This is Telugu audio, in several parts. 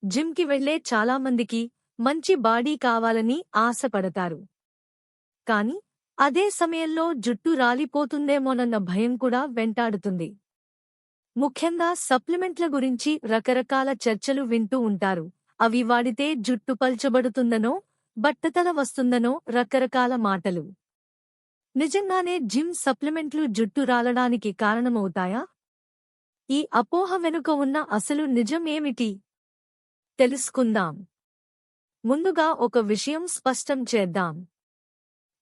జిమ్కి వెళ్లే చాలామందికి మంచి బాడీ కావాలని ఆశపడతారు. కానీ అదే సమయంలో జుట్టు రాలిపోతుందేమోనన్న భయం కూడా వెంటాడుతుంది. ముఖ్యంగా సప్లిమెంట్ల గురించి రకరకాల చర్చలు వింటూ ఉంటారు. అవి వాడితే జుట్టు పల్చబడుతుందనో, బట్టతల వస్తుందనో రకరకాల మాటలు. నిజంగానే జిమ్ సప్లిమెంట్లు జుట్టు రాలడానికి కారణమవుతాయా? ఈ అపోహ వెనుక ఉన్న అసలు నిజం ఏమిటి? తెలుసుకుందాం. ముందుగా ఒక విషయం స్పష్టం చేద్దాం.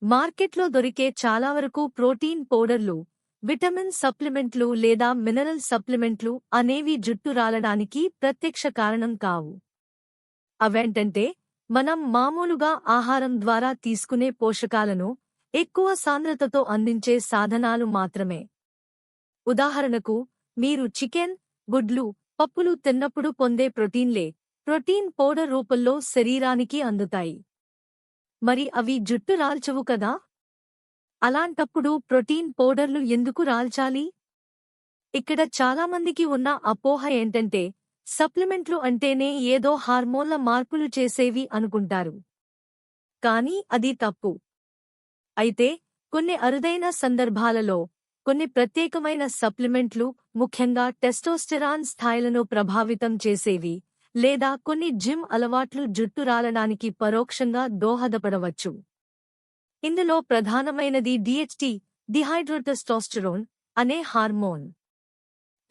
మార్కెట్లో దొరికే చాలా వరకు ప్రోటీన్ పౌడర్లు, విటమిన్ సప్లిమెంట్లు లేదా మినరల్ సప్లిమెంట్లు అనేవి జుట్టు రాలడానికి ప్రత్యక్ష కారణం కావు. అవేంటంటే మనం మామూలుగా ఆహారం ద్వారా తీసుకునే పోషకాలను ఎక్కువ సాంద్రతతో అందించే సాధనాలు మాత్రమే. ఉదాహరణకు, మీరు చికెన్, గుడ్లు, పప్పులు తిన్నప్పుడు పొందే ప్రోటీన్లే ప్రోటీన్ పౌడర్ రూపంలో శరీరానికి అందుతాయి. మరి అవి జుట్టు రాల్చవు కదా? అలాంటప్పుడు ప్రోటీన్ పౌడర్లు ఎందుకు రాల్చాలి? ఇక్కడ చాలామందికి ఉన్న అపోహ ఏంటంటే సప్లిమెంట్లు అంటేనే ఏదో హార్మోన్ల మార్పులు చేసేవి అనుకుంటారు. కానీ అది తప్పు. అయితే కొన్ని అరుదైన సందర్భాలలో కొన్ని ప్రత్యేకమైన సప్లిమెంట్లు, ముఖ్యంగా టెస్టోస్టెరాన్ స్థాయిలను ప్రభావితం చేసేవి, లేదా కొన్ని జిమ్ అలవాట్లు జుట్టు రాలడానికి పరోక్షంగా దోహదపడవచ్చు. ఇందులో ప్రధానమైనది DHT, డిహైడ్రోటెస్టోస్టెరోన్ అనే హార్మోన్.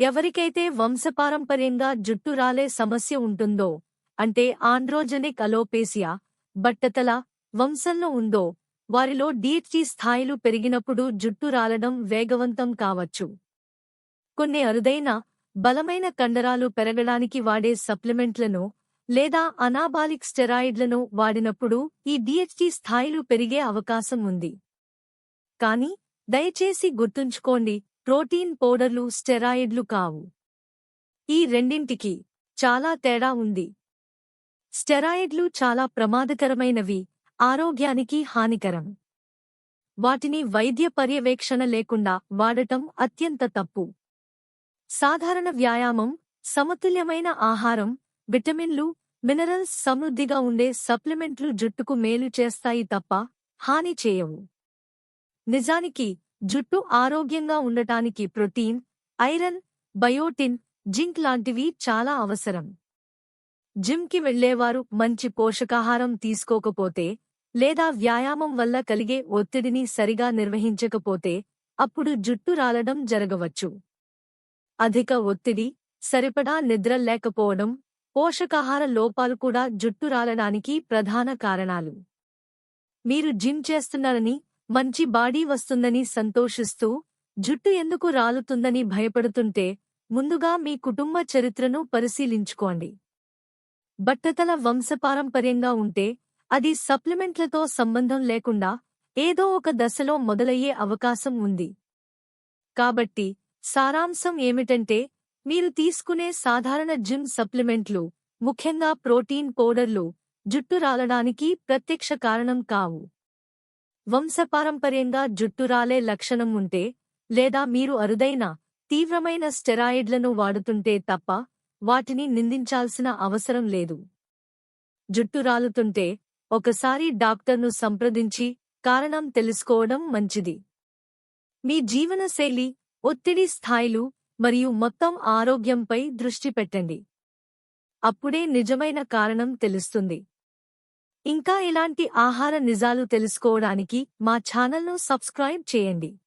ఎవరికైతే వంశపారంపర్యంగా జుట్టు రాలే సమస్య ఉంటుందో, అంటే ఆండ్రోజెనిక్ అలోపేసియా, బట్టతల వంశంలో ఉందో, వారిలో DHT స్థాయిలు పెరిగినప్పుడు జుట్టు రాలడం వేగవంతం కావచ్చు. కొన్ని అరుదైన, బలమైన కండరాలు పెరగడానికి వాడే సప్లిమెంట్లను లేదా అనాబాలిక్ స్టెరాయిడ్లను వాడినప్పుడు ఈ DHT స్థాయిలు పెరిగే అవకాశం ఉంది. కానీ దయచేసి గుర్తుంచుకోండి, ప్రోటీన్ పౌడర్లు స్టెరాయిడ్లు కావు. ఈ రెండింటికి చాలా తేడా ఉంది. స్టెరాయిడ్లు చాలా ప్రమాదకరమైనవి, ఆరోగ్యానికి హానికరం. వాటిని వైద్య పర్యవేక్షణ లేకుండా వాడటం అత్యంత తప్పు. సాధారణ వ్యాయామం, సమతుల్యమైన ఆహారం, విటమిన్లు, మినరల్స్ సమృద్ధిగా ఉండే సప్లిమెంట్లు జుట్టుకు మేలు చేస్తాయి తప్ప హాని చేయవు. నిజానికి జుట్టు ఆరోగ్యంగా ఉండటానికి ప్రోటీన్, ఐరన్, బయోటిన్, జింక్ లాంటివి చాలా అవసరం. జిమ్కి వెళ్లేవారు మంచి పోషకాహారం తీసుకోకపోతే లేదా వ్యాయామం వల్ల కలిగే ఒత్తిడిని సరిగా నిర్వహించకపోతే అప్పుడు జుట్టు రాలడం జరగవచ్చు. అధిక ఒత్తిడి, సరిపడా నిద్ర లేకపోవడం, పోషకాహార లోపాలు కూడా జుట్టు రాలడానికి ప్రధాన కారణాలు. మీరు జిమ్ చేస్తున్నారని, మంచి బాడీ వస్తుందని సంతోషిస్తూ జుట్టు ఎందుకు రాలుతుందని భయపడుతుంటే ముందుగా మీ కుటుంబ చరిత్రను పరిశీలించుకోండి. బట్టతల వంశపారంపర్యంగా ఉంటే అది సప్లిమెంట్లతో సంబంధం లేకుండా ఏదో ఒక దశలో మొదలయ్యే అవకాశం ఉంది. కాబట్టి సారాంశం ఏమిటంటే, మీరు తీసుకునే సాధారణ జిమ్ సప్లిమెంట్లు, ముఖ్యంగా ప్రోటీన్ పౌడర్లు, జుట్టు రాలడానికి ప్రత్యక్ష కారణం కావు. వంశపారంపర్యంగా జుట్టు రాలే లక్షణం ఉంటే, లేదా మీరు అరుదైన, తీవ్రమైన స్టెరాయిడ్లను వాడుతుంటే తప్ప వాటిని నిందించాల్సిన అవసరం లేదు. జుట్టు రాలుతుంటే ఒకసారి డాక్టర్ను సంప్రదించి కారణం తెలుసుకోవడం మంచిది. మీ జీవనశైలి, ఒత్తిడి స్థాయిలు మరియు మొత్తం ఆరోగ్యంపై దృష్టి పెట్టండి. అప్పుడే నిజమైన కారణం తెలుస్తుంది. ఇంకా ఇలాంటి ఆహార నిజాలు తెలుసుకోవడానికి మా ఛానల్ను సబ్స్క్రైబ్ చేయండి.